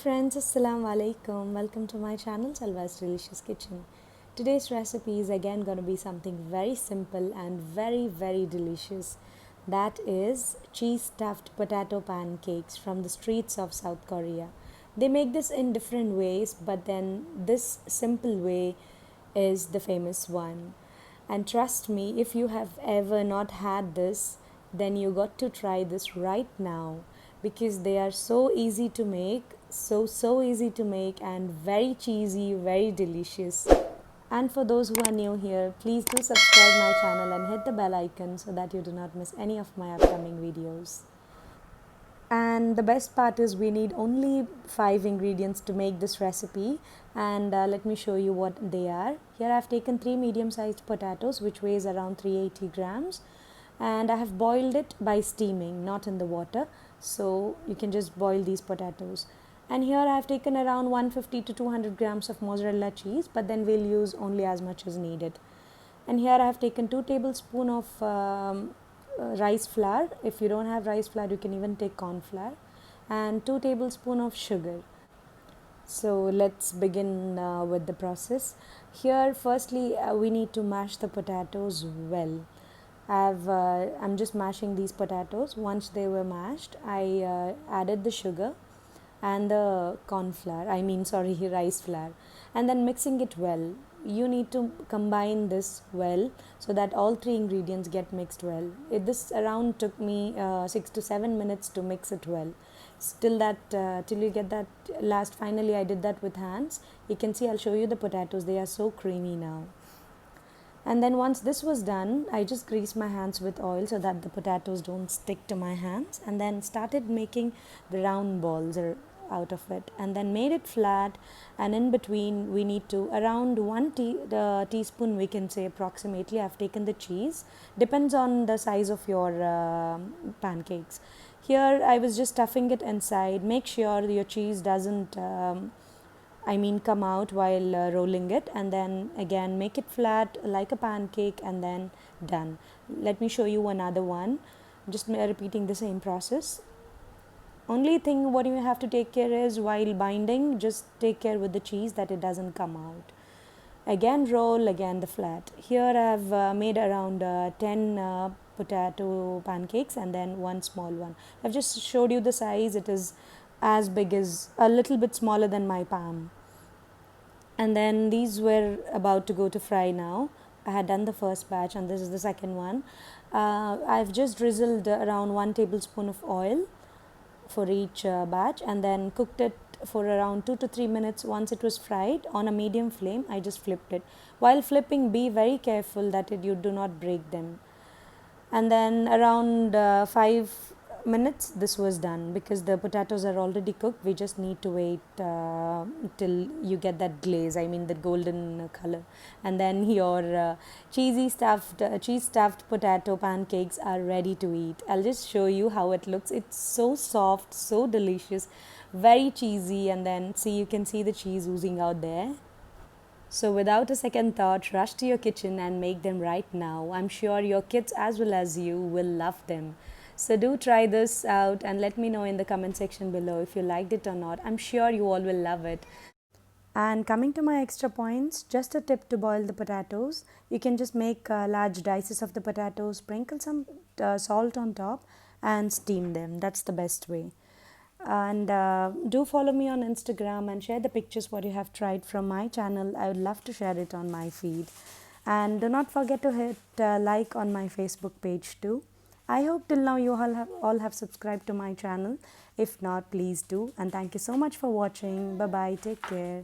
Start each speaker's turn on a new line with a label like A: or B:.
A: friends, Assalamu alaikum. Welcome to my channel Salwa's Delicious Kitchen. Today's recipe is again going to be something very simple and very delicious. That is cheese stuffed potato pancakes from the streets of South Korea. They make this in different ways, but then this simple way is the famous one. And trust me, if you have ever not had this, then you got to try this right now because they are so easy to make, so easy to make and very cheesy, very delicious. And for those who are new here, please do subscribe my channel and hit the bell icon so that you do not miss any of my upcoming videos. And the best part is we need only 5 ingredients to make this recipe, and let me show you what they are. Here I have taken 3 medium-sized potatoes which weighs around 380 grams, and I have boiled it by steaming, not in the water, so you can just boil these potatoes. And here I have taken around 150 to 200 grams of mozzarella cheese, but then we'll use only as much as needed. And here I have taken 2 tablespoons of rice flour. If you don't have rice flour, you can even take corn flour, and 2 tablespoons of sugar. So let's begin with the process. Here firstly we need to mash the potatoes well. I'm just mashing these potatoes. Once they were mashed, I added the sugar and the rice flour, and then mixing it well. You need to combine this well so that all 3 ingredients get mixed well. This around took me 6 to 7 minutes to mix it well. Till you get that last. Finally I did that with hands. You can see, I'll show you the potatoes. They are so creamy now. And then once this was done, I just greased my hands with oil so that the potatoes don't stick to my hands, and then started making the round balls out of it, and then made it flat. And in between we need to around 1 teaspoon, we can say approximately. I've taken the cheese, depends on the size of your pancakes. Here I was just stuffing it inside. Make sure your cheese doesn't come out while rolling it, and then again make it flat like a pancake, and then done. Let me show you another one, just repeating the same process. Only thing what you have to take care is, while binding, just take care with the cheese that it doesn't come out. Again roll, again the flat. Here I have made around 10 potato pancakes and then 1 small one. I've just showed you the size. It is as big as, a little bit smaller than my palm. And then these were about to go to fry now. I had done the first batch and this is the second one. I've just drizzled around 1 tablespoon of oil for each batch, and then cooked it for around 2 to 3 minutes. Once it was fried on a medium flame, I just flipped it. While flipping, be very careful that you do not break them. And then around 5 minutes this was done, because the potatoes are already cooked. We just need to wait till you get that glaze, the golden color, and then your cheese stuffed potato pancakes are ready to eat. I'll just show you how it looks. It's so soft, so delicious, very cheesy, and then you can see the cheese oozing out there. So without a second thought, rush to your kitchen and make them right now. I'm sure your kids as well as you will love them. So do try this out and let me know in the comment section below if you liked it or not. I'm sure you all will love it. And coming to my extra points, just a tip to boil the potatoes. You can just make large dices of the potatoes, sprinkle some salt on top and steam them. That's the best way. And do follow me on Instagram and share the pictures what you have tried from my channel. I would love to share it on my feed. And do not forget to hit like on my Facebook page too. I hope till now you all have subscribed to my channel. If not, please do. And thank you so much for watching. Bye bye. Take care.